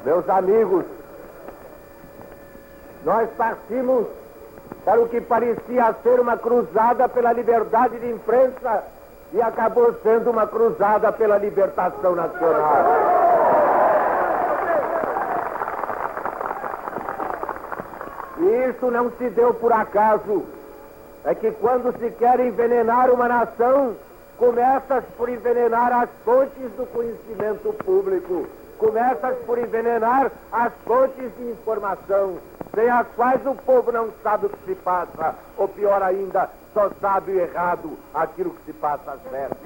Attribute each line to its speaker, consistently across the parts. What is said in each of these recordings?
Speaker 1: Meus amigos, nós partimos para o que parecia ser uma cruzada pela liberdade de imprensa e acabou sendo uma cruzada pela libertação nacional. E isso não se deu por acaso. É que quando se quer envenenar uma nação, começa por envenenar as fontes do conhecimento público. Começa por envenenar as fontes de informação, sem as quais o povo não sabe o que se passa, ou pior ainda, só sabe o errado, aquilo que se passa certo.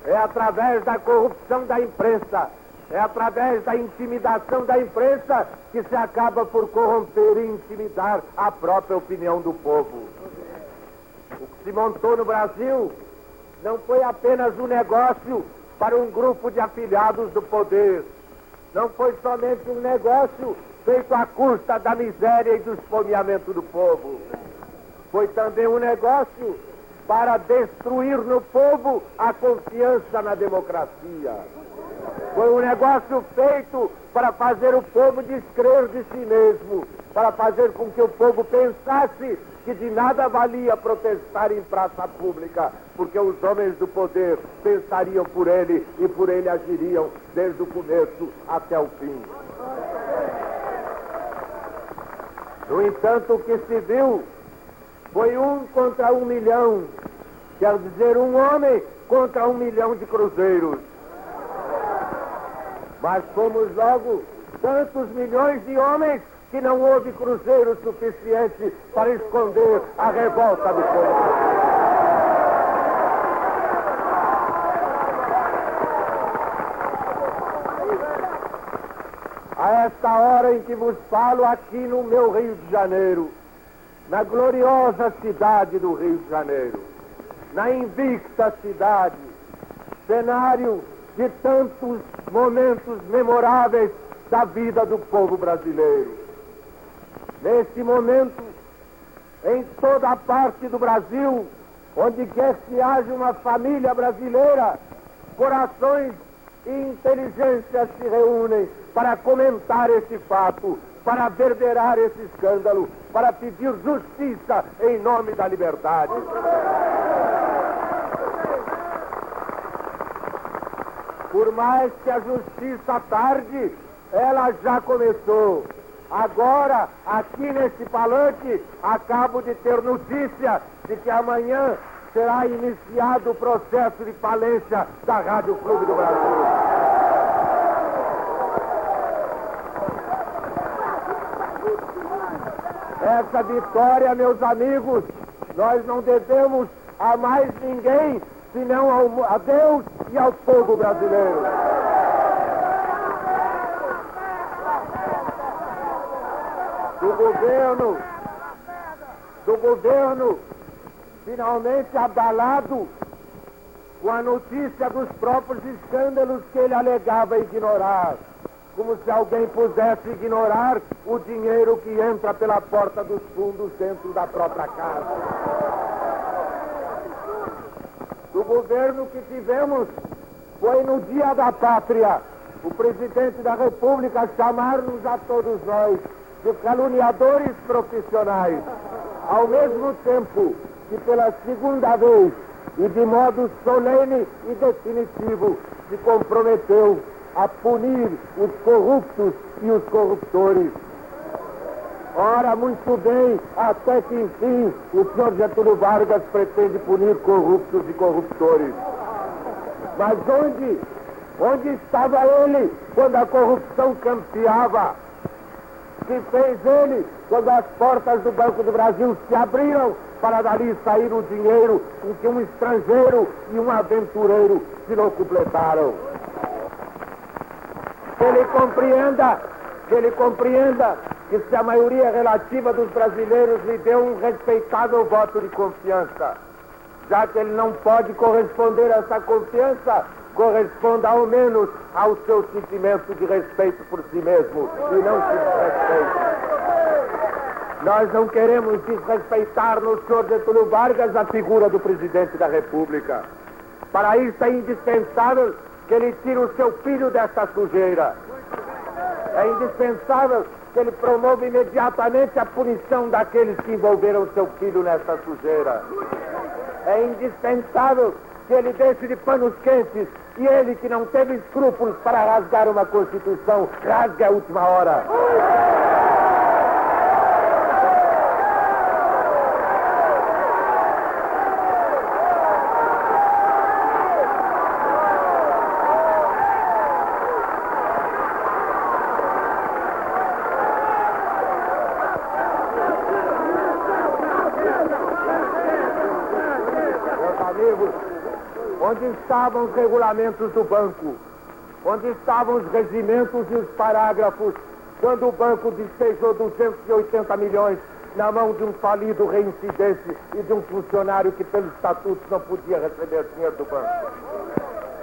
Speaker 1: É através da corrupção da imprensa, é através da intimidação da imprensa que se acaba por corromper e intimidar a própria opinião do povo. O que se montou no Brasil não foi apenas um negócio para um grupo de afiliados do poder. Não foi somente um negócio feito à custa da miséria e do esfomeamento do povo. Foi também um negócio para destruir no povo a confiança na democracia. Foi um negócio feito para fazer o povo descrer de si mesmo, para fazer com que o povo pensasse que de nada valia protestar em praça pública, porque os homens do poder pensariam por ele e por ele agiriam desde o começo até o fim. No entanto, o que se viu foi 1 contra 1 milhão, quer dizer, um homem contra 1 milhão de cruzeiros. Mas fomos logo tantos milhões de homens que não houve cruzeiro suficiente para esconder a revolta do povo. A esta hora em que vos falo aqui no meu Rio de Janeiro, na gloriosa cidade do Rio de Janeiro, na invicta cidade, cenário de tantos momentos memoráveis da vida do povo brasileiro. Nesse momento, em toda a parte do Brasil, onde quer que haja uma família brasileira, corações e inteligência se reúnem para comentar esse fato, para verderar esse escândalo, para pedir justiça em nome da liberdade. Por mais que a justiça tarde, ela já começou. Agora, aqui nesse palanque, acabo de ter notícia de que amanhã será iniciado o processo de falência da Rádio Clube do Brasil. Essa vitória, meus amigos, nós não devemos a mais ninguém, senão a Deus e ao povo brasileiro. Do governo finalmente abalado com a notícia dos próprios escândalos que ele alegava ignorar, como se alguém pudesse ignorar o dinheiro que entra pela porta dos fundos dentro da própria casa. Do governo que tivemos foi no Dia da Pátria, o presidente da República chamar-nos a todos nós de caluniadores profissionais, ao mesmo tempo que pela segunda vez e de modo solene e definitivo se comprometeu a punir os corruptos e os corruptores. Ora, muito bem, até que enfim o senhor Getúlio Vargas pretende punir corruptos e corruptores. Mas onde estava ele quando a corrupção campeava? Que fez ele quando as portas do Banco do Brasil se abriram para dali sair o dinheiro em que um estrangeiro e um aventureiro se locupletaram? Que ele compreenda que se a maioria relativa dos brasileiros lhe deu um respeitável voto de confiança, já que ele não pode corresponder a essa confiança, corresponda ao menos ao seu sentimento de respeito por si mesmo e não se desrespeite. Nós não queremos desrespeitar no senhor Getúlio Vargas a figura do presidente da República. Para isso é indispensável que ele tire o seu filho desta sujeira. É indispensável que ele promova imediatamente a punição daqueles que envolveram seu filho nesta sujeira. É indispensável que ele deixe de panos quentes e ele, que não teve escrúpulos para rasgar uma Constituição, rasgue a última hora. Onde estavam os regulamentos do banco? Onde estavam os regimentos e os parágrafos quando o banco despejou 280 milhões na mão de um falido reincidente e de um funcionário que, pelos estatutos, não podia receber dinheiro do banco?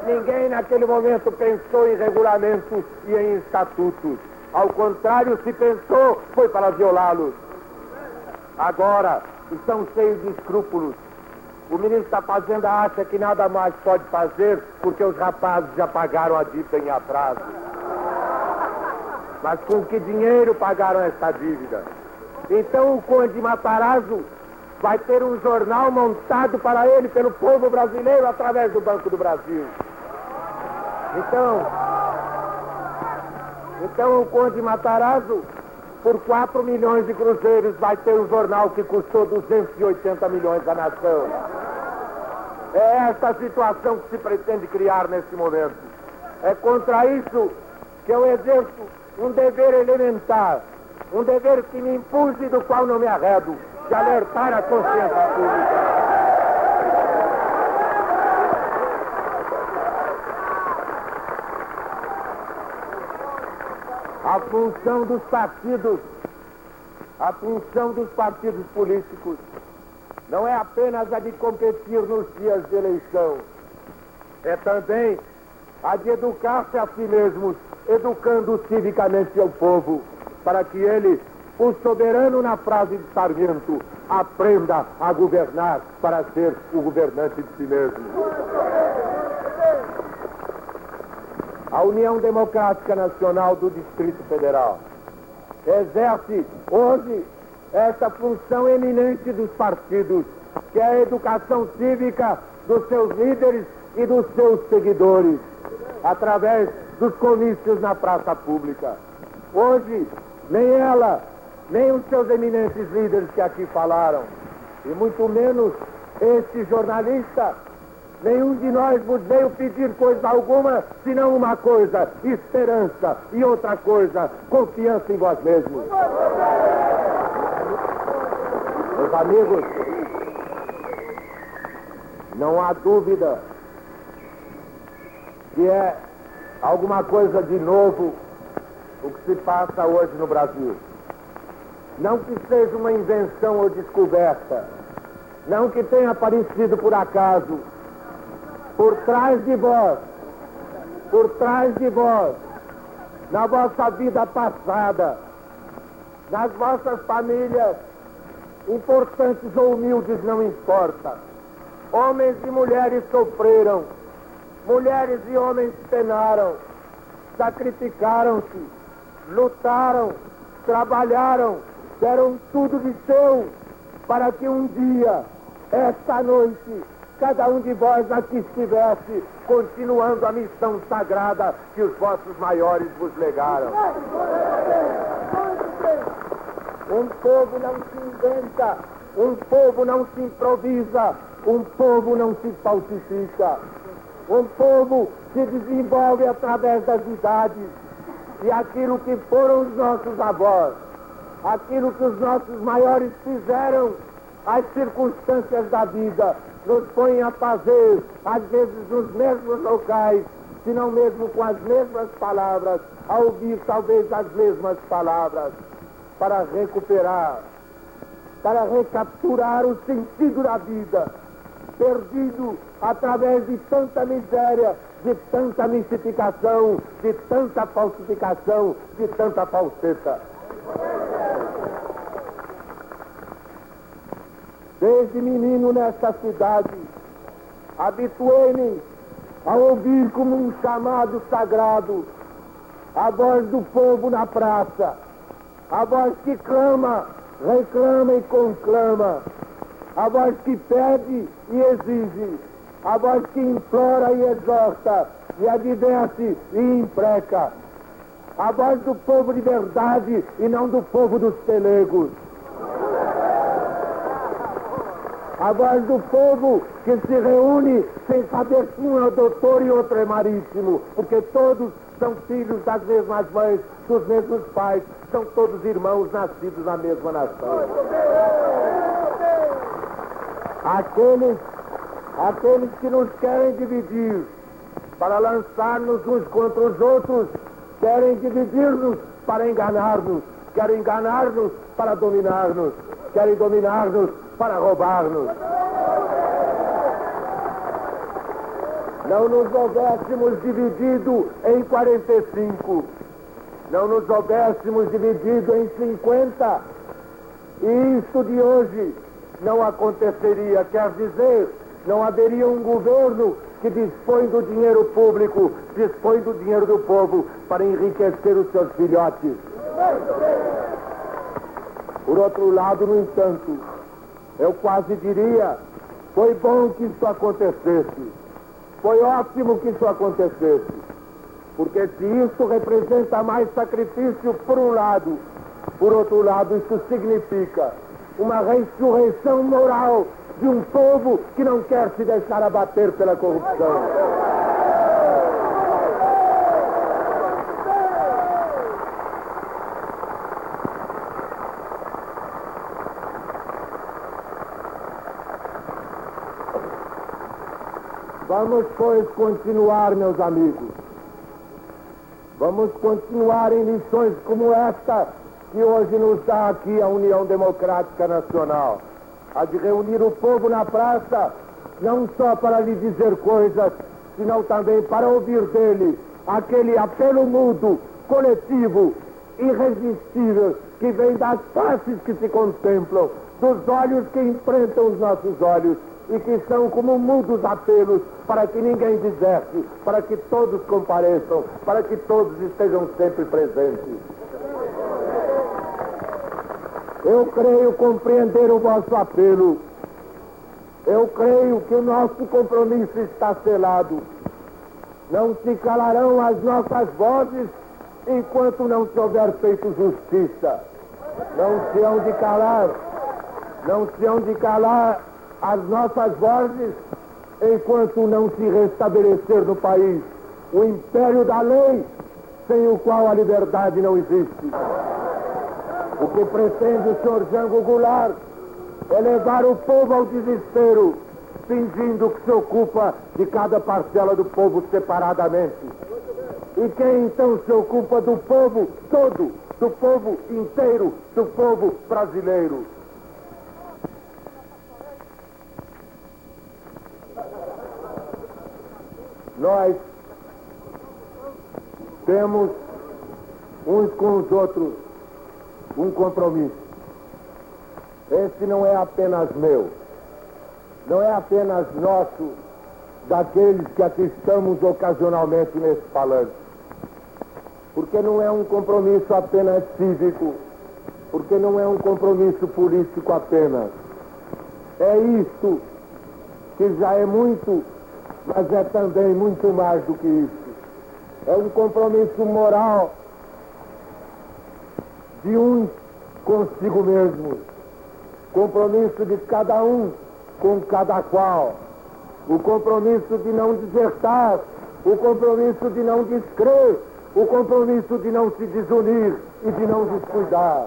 Speaker 1: Ninguém naquele momento pensou em regulamentos e em estatutos. Ao contrário, se pensou, foi para violá-los. Agora, estão cheios de escrúpulos. O ministro da Fazenda acha que nada mais pode fazer porque os rapazes já pagaram a dívida em atraso. Mas com que dinheiro pagaram essa dívida? Então o Conde Matarazzo vai ter um jornal montado para ele pelo povo brasileiro através do Banco do Brasil. Então o Conde Matarazzo, por 4 milhões de cruzeiros, vai ter um jornal que custou 280 milhões à nação. É esta a situação que se pretende criar nesse momento. É contra isso que eu exerço um dever elementar, um dever que me impus e do qual não me arredo, de alertar a consciência pública. A função dos partidos políticos não é apenas a de competir nos dias de eleição, é também a de educar-se a si mesmos, educando civicamente o povo, para que ele, o soberano na frase de Sarmiento, aprenda a governar para ser o governante de si mesmo. A União Democrática Nacional do Distrito Federal exerce hoje essa função eminente dos partidos, que é a educação cívica dos seus líderes e dos seus seguidores, através dos comícios na praça pública. Hoje, nem ela, nem os seus eminentes líderes que aqui falaram, e muito menos este jornalista, nenhum de nós vos veio pedir coisa alguma, senão uma coisa, esperança, e outra coisa, confiança em vós mesmos. Meus amigos, não há dúvida que é alguma coisa de novo o que se passa hoje no Brasil. Não que seja uma invenção ou descoberta, não que tenha aparecido por acaso. Por trás de vós, na vossa vida passada, nas vossas famílias, importantes ou humildes, não importa. Homens e mulheres sofreram, mulheres e homens penaram, sacrificaram-se, lutaram, trabalharam, deram tudo de seu para que um dia, esta noite, cada um de vós aqui estivesse continuando a missão sagrada que os vossos maiores vos legaram. Um povo não se inventa, um povo não se improvisa, um povo não se falsifica. Um povo se desenvolve através das idades e aquilo que foram os nossos avós, aquilo que os nossos maiores fizeram, as circunstâncias da vida nos põem a fazer, às vezes nos mesmos locais, se não mesmo com as mesmas palavras, a ouvir talvez as mesmas palavras, para recuperar, para recapturar o sentido da vida, perdido através de tanta miséria, de tanta mistificação, de tanta falsificação, de tanta falseta. Desde menino nesta cidade, habituei-me a ouvir como um chamado sagrado a voz do povo na praça, a voz que clama, reclama e conclama, a voz que pede e exige, a voz que implora e exorta, e adverte e impreca, a voz do povo de verdade e não do povo dos pelegos. A voz do povo que se reúne sem saber se um é doutor e outro é marítimo, porque todos são filhos das mesmas mães, dos mesmos pais, são todos irmãos nascidos na mesma nação. Aqueles que nos querem dividir para lançar-nos uns contra os outros, querem dividir-nos para enganar-nos, querem enganar-nos para dominar-nos, querem dominar-nos para roubar-nos. Não nos houvéssemos dividido em 45, não nos houvéssemos dividido em 50, e isto de hoje não aconteceria, quer dizer, não haveria um governo que dispõe do dinheiro público, dispõe do dinheiro do povo para enriquecer os seus filhotes. Por outro lado, no entanto, eu quase diria, foi bom que isso acontecesse, foi ótimo que isso acontecesse, porque se isso representa mais sacrifício por um lado, por outro lado, isso significa uma ressurreição moral de um povo que não quer se deixar abater pela corrupção. Vamos, pois, continuar, meus amigos. Vamos continuar em lições como esta que hoje nos dá aqui a União Democrática Nacional. A de reunir o povo na praça, não só para lhe dizer coisas, senão também para ouvir dele aquele apelo mudo, coletivo, irresistível, que vem das faces que se contemplam, dos olhos que enfrentam os nossos olhos, e que são como mudos apelos para que ninguém deserte, para que todos compareçam, para que todos estejam sempre presentes. Eu creio compreender o vosso apelo. Eu creio que o nosso compromisso está selado. Não se calarão as nossas vozes enquanto não se houver feito justiça. Não se hão de calar as nossas vozes enquanto não se restabelecer no país o império da lei, sem o qual a liberdade não existe. O que pretende o senhor Jango Goulart é levar o povo ao desespero, fingindo que se ocupa de cada parcela do povo separadamente. E quem então se ocupa do povo todo, do povo inteiro, do povo brasileiro? Nós temos uns com os outros um compromisso. Esse não é apenas meu, não é apenas nosso, daqueles que aqui estamos ocasionalmente nesse palanque. Porque não é um compromisso apenas cívico, porque não é um compromisso político apenas. É isto que já é muito, mas é também muito mais do que isso. É um compromisso moral de uns consigo mesmos, compromisso de cada um com cada qual, o compromisso de não desertar, o compromisso de não descrer, o compromisso de não se desunir e de não descuidar,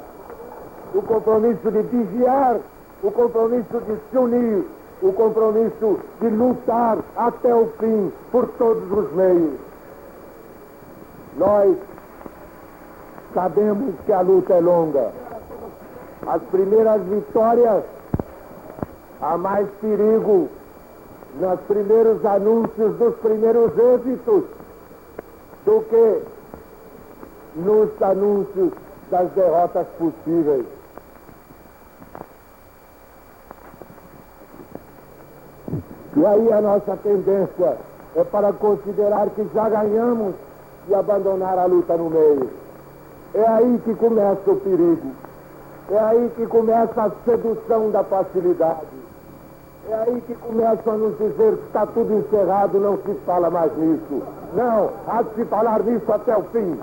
Speaker 1: o compromisso de vigiar, o compromisso de se unir, o compromisso de lutar até o fim por todos os meios. Nós sabemos que a luta é longa. As primeiras vitórias, há mais perigo nos primeiros anúncios dos primeiros êxitos do que nos anúncios das derrotas possíveis. E aí a nossa tendência é para considerar que já ganhamos e abandonar a luta no meio. É aí que começa o perigo. É aí que começa a sedução da facilidade. É aí que começam a nos dizer que está tudo encerrado, não se fala mais nisso. Não, há de se falar nisso até o fim.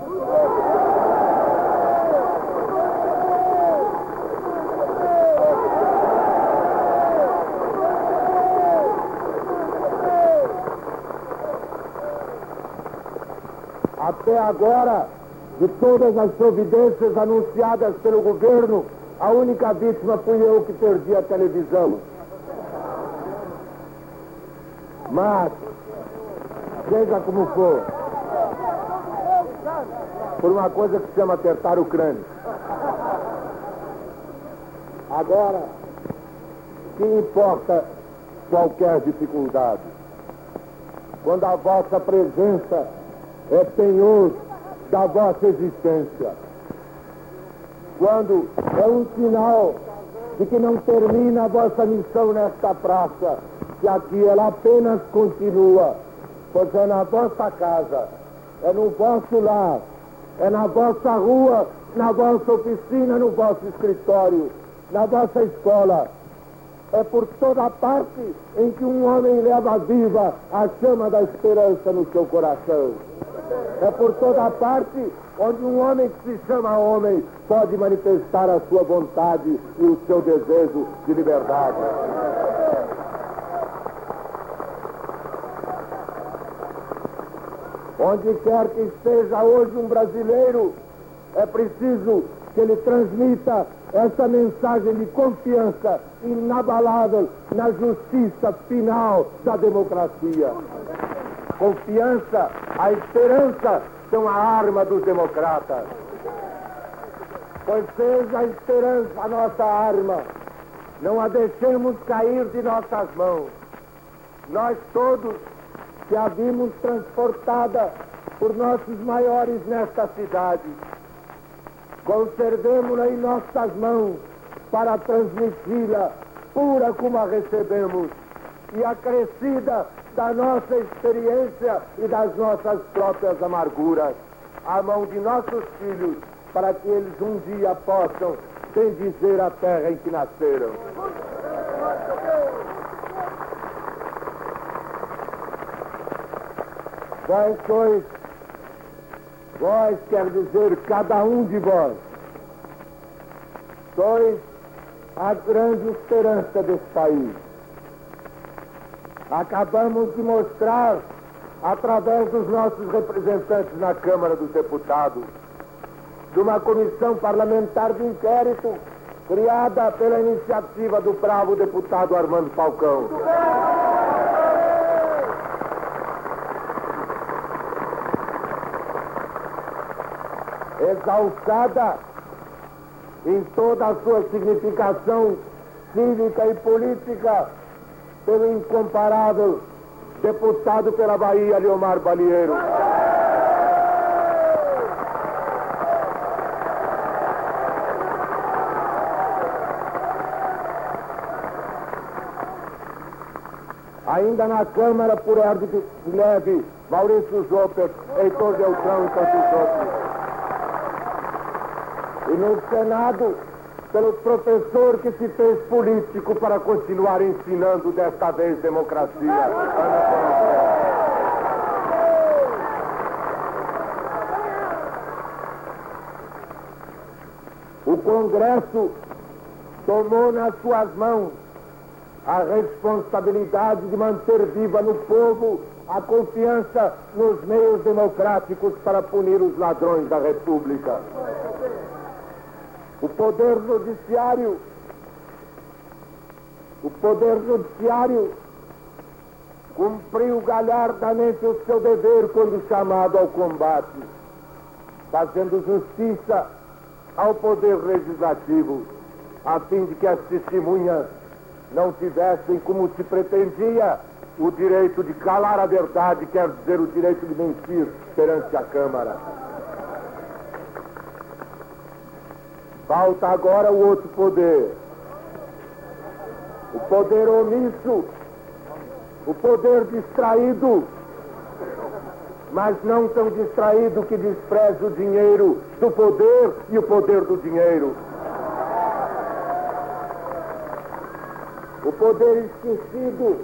Speaker 1: Até agora, de todas as providências anunciadas pelo governo, a única vítima fui eu que perdi a televisão. Mas, seja como for, por uma coisa que se chama apertar o crânio. Agora, que importa qualquer dificuldade? Quando a vossa presença é penhor da vossa existência. Quando é um sinal de que não termina a vossa missão nesta praça, que aqui ela apenas continua, pois é na vossa casa, é no vosso lar, é na vossa rua, na vossa oficina, no vosso escritório, na vossa escola. É por toda parte em que um homem leva viva a chama da esperança no seu coração. É por toda parte onde um homem que se chama homem pode manifestar a sua vontade e o seu desejo de liberdade. Onde quer que esteja hoje um brasileiro, é preciso que ele transmita essa mensagem de confiança inabalável na justiça final da democracia. Confiança, a esperança são a arma dos democratas. Pois seja a esperança a nossa arma, não a deixemos cair de nossas mãos. Nós todos que a vimos transportada por nossos maiores nesta cidade, conservemo-la em nossas mãos para transmiti-la pura como a recebemos e acrescida da nossa experiência e das nossas próprias amarguras, à mão de nossos filhos, para que eles um dia possam bendizer a terra em que nasceram. Vós quer dizer cada um de vós, sois a grande esperança desse país. Acabamos de mostrar, através dos nossos representantes na Câmara dos Deputados, de uma comissão parlamentar de inquérito criada pela iniciativa do bravo deputado Armando Falcão. Exalçada em toda a sua significação cívica e política pelo incomparável deputado pela Bahia, Leomar Balieiro. Ainda na Câmara, por ordem de leve, Maurício Zopper, Heitor Deltrão e tantos outros. E no Senado, pelo professor que se fez político para continuar ensinando desta vez democracia, Ana Coronel. O Congresso tomou nas suas mãos a responsabilidade de manter viva no povo a confiança nos meios democráticos para punir os ladrões da República. O Poder Judiciário cumpriu galhardamente o seu dever quando chamado ao combate, fazendo justiça ao Poder Legislativo, a fim de que as testemunhas não tivessem, como se pretendia, o direito de calar a verdade, quer dizer, o direito de mentir perante a Câmara. Falta agora o outro poder. O poder omisso, o poder distraído, mas não tão distraído que despreze o dinheiro do poder e o poder do dinheiro. O poder esquecido,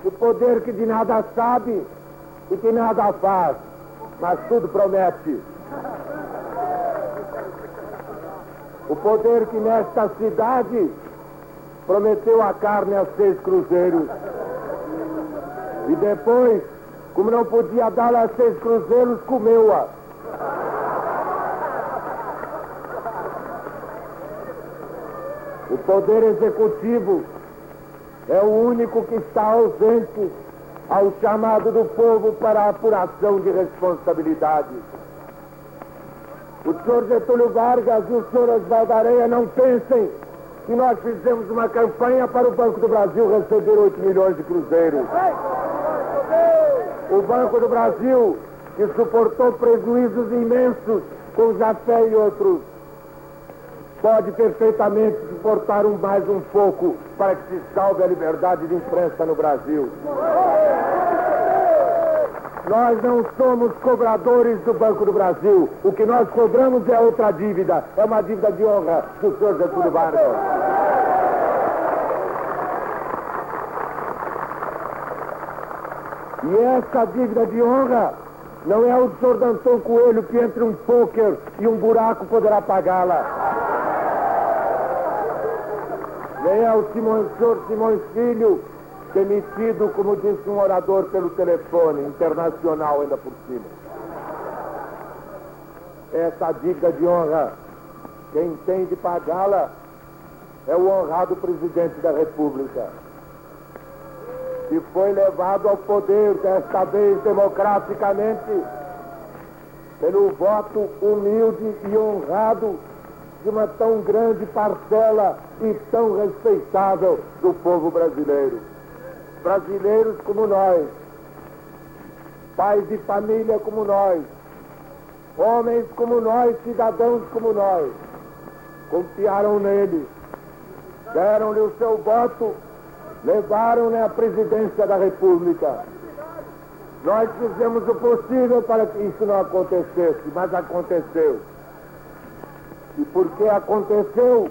Speaker 1: o poder que de nada sabe e que nada faz, mas tudo promete. O poder que nesta cidade prometeu a carne a 6 cruzeiros. E depois, como não podia dar-lhe a 6 cruzeiros, comeu-a. O poder executivo é o único que está ausente ao chamado do povo para a apuração de responsabilidade. O senhor Getúlio Vargas e o senhor Oswaldo Aranha não pensem que nós fizemos uma campanha para o Banco do Brasil receber 8 milhões de cruzeiros. O Banco do Brasil, que suportou prejuízos imensos com Jafé e outros, pode perfeitamente suportar mais um pouco para que se salve a liberdade de imprensa no Brasil. Nós não somos cobradores do Banco do Brasil. O que nós cobramos é outra dívida. É uma dívida de honra do senhor Getúlio Vargas. E essa dívida de honra não é o do senhor Danton Coelho que entre um pôquer e um buraco poderá pagá-la. Nem é o senhor Simões Filho, demitido, como disse um orador pelo telefone, internacional ainda por cima. Essa dívida de honra, quem tem de pagá-la é o honrado presidente da República, que foi levado ao poder, desta vez democraticamente, pelo voto humilde e honrado de uma tão grande parcela e tão respeitável do povo brasileiro. Brasileiros como nós, pais de família como nós, homens como nós, cidadãos como nós, confiaram nele, deram-lhe o seu voto, levaram-lhe a presidência da República. Nós fizemos o possível para que isso não acontecesse, mas aconteceu. E porque aconteceu,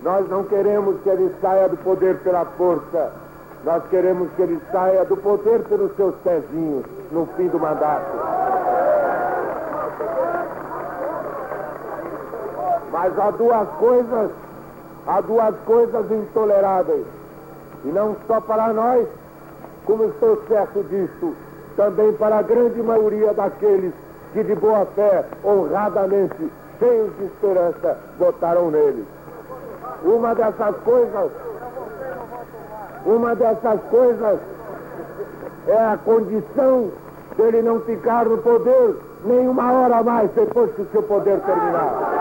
Speaker 1: nós não queremos que ele saia do poder pela força. Nós queremos que ele saia do poder pelos seus pezinhos no fim do mandato. Mas há duas coisas intoleráveis. E não só para nós, como estou certo disso, também para a grande maioria daqueles que de boa fé, honradamente, cheios de esperança, votaram nele. Uma dessas coisas é a condição dele não ficar no poder nem uma hora a mais depois que o seu poder terminar.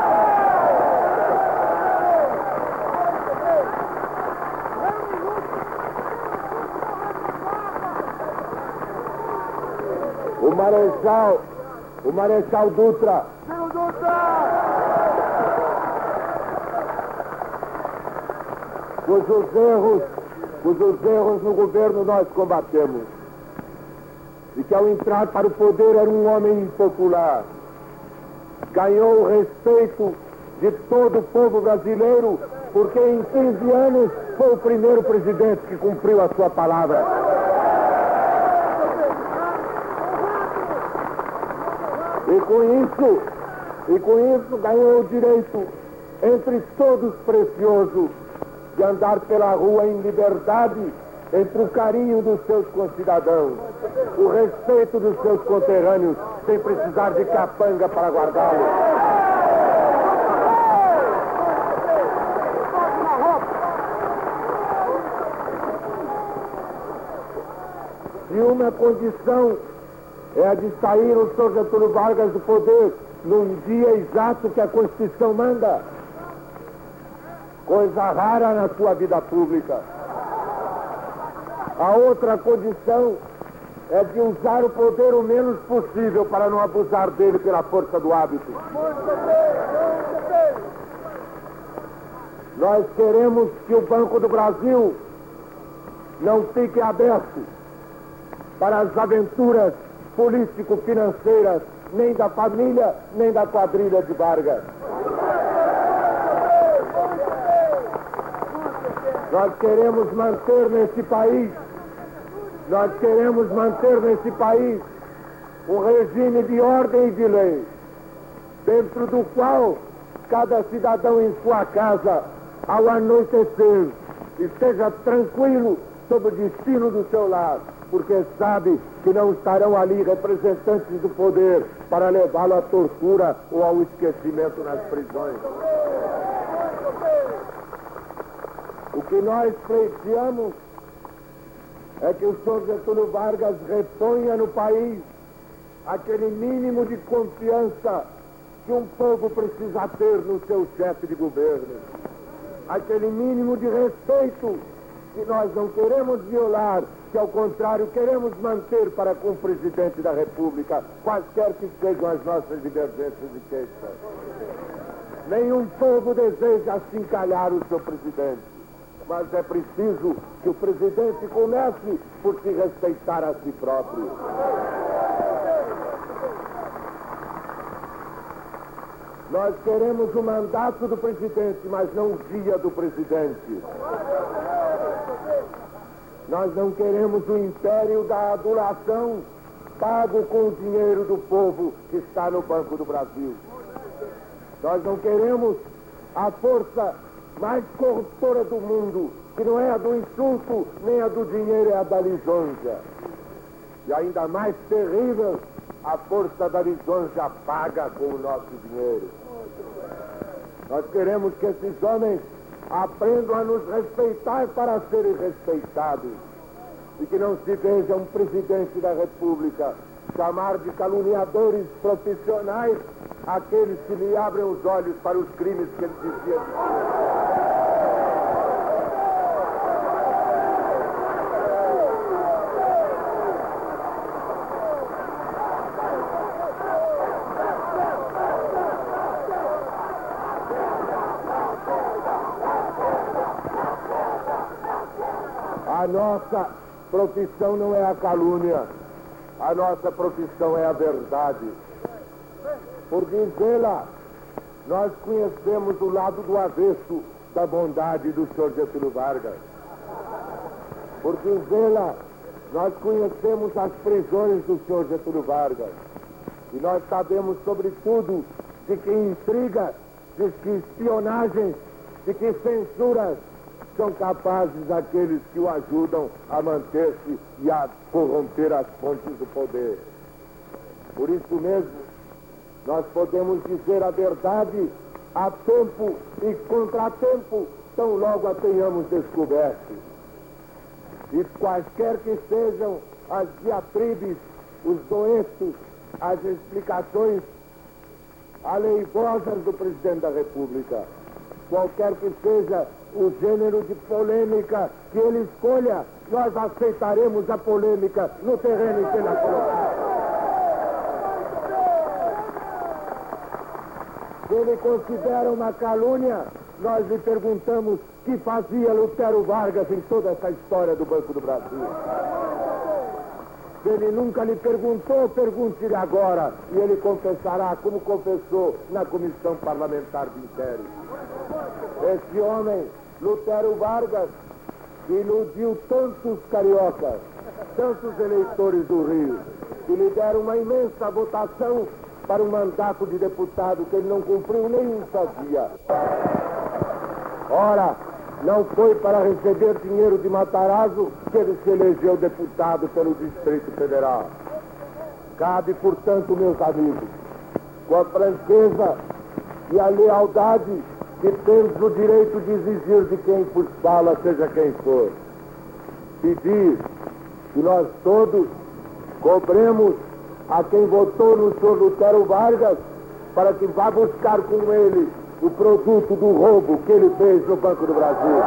Speaker 1: O Marechal Dutra, cujos erros no governo nós combatemos, e que ao entrar para o poder era um homem impopular, ganhou o respeito de todo o povo brasileiro, porque em 15 anos foi o primeiro presidente que cumpriu a sua palavra. E com isso ganhou o direito, entre todos precioso, de andar pela rua em liberdade, entre o carinho dos seus concidadãos, o respeito dos seus conterrâneos, sem precisar de capanga para guardá-lo. E uma condição é a de sair o senhor Getúlio Vargas do poder num dia exato que a Constituição manda. Coisa rara na sua vida pública. A outra condição é de usar o poder o menos possível para não abusar dele pela força do hábito. Nós queremos que o Banco do Brasil não fique aberto, para as aventuras político-financeiras, nem da família, nem da quadrilha de Vargas. Nós queremos manter nesse país um regime de ordem e de lei, dentro do qual cada cidadão em sua casa, ao anoitecer, esteja tranquilo sobre o destino do seu lar, porque sabe que não estarão ali representantes do poder para levá-lo à tortura ou ao esquecimento nas prisões. O que nós pleiteamos é que o senhor Getúlio Vargas reponha no país aquele mínimo de confiança que um povo precisa ter no seu chefe de governo, aquele mínimo de respeito que nós não queremos violar, que ao contrário queremos manter para com o presidente da República, quaisquer que sejam as nossas divergências e queixas. Nenhum povo deseja achincalhar o seu presidente, mas é preciso que o presidente comece por se respeitar a si próprio. Nós queremos o mandato do presidente, mas não o dia do presidente. Nós não queremos o império da adulação pago com o dinheiro do povo que está no Banco do Brasil. Nós não queremos a força mais corruptora do mundo, que não é a do insulto, nem a do dinheiro, é a da lisonja. E ainda mais terrível, a força da lisonja paga com o nosso dinheiro. Nós queremos que esses homens aprendam a nos respeitar para serem respeitados. E que não se veja um presidente da República chamar de caluniadores profissionais aqueles que lhe abrem os olhos para os crimes que ele dizia. A nossa profissão não é a calúnia, a nossa profissão é a verdade. Por dizê-la, nós conhecemos o lado do avesso da bondade do senhor Getúlio Vargas. Por dizê-la, nós conhecemos as prisões do senhor Getúlio Vargas. E nós sabemos, sobretudo, de que intrigas, de que espionagens, de que censuras são capazes aqueles que o ajudam a manter-se e a corromper as fontes do poder. Por isso mesmo, nós podemos dizer a verdade a tempo e contratempo, tão logo a tenhamos descoberto. E quaisquer que sejam as diatribes, os doentos, as explicações aleivosas do presidente da República, qualquer que seja o gênero de polêmica que ele escolha, nós aceitaremos a polêmica no terreno em que ele a colocar. Se ele considera uma calúnia, nós lhe perguntamos o que fazia Lutero Vargas em toda essa história do Banco do Brasil. Se ele nunca lhe perguntou, pergunte-lhe agora, e ele confessará, como confessou na Comissão Parlamentar de Inquérito. Esse homem, Lutero Vargas, iludiu tantos cariocas, tantos eleitores do Rio, que lhe deram uma imensa votação para um mandato de deputado que ele não cumpriu nem um só dia. Ora, não foi para receber dinheiro de Matarazzo que ele se elegeu deputado pelo Distrito Federal. Cabe, portanto, meus amigos, com a franqueza e a lealdade que temos o direito de exigir de quem vos fala, seja quem for, pedir que nós todos cobremos a quem votou no senhor Lutero Vargas para que vá buscar com ele o produto do roubo que ele fez no Banco do Brasil.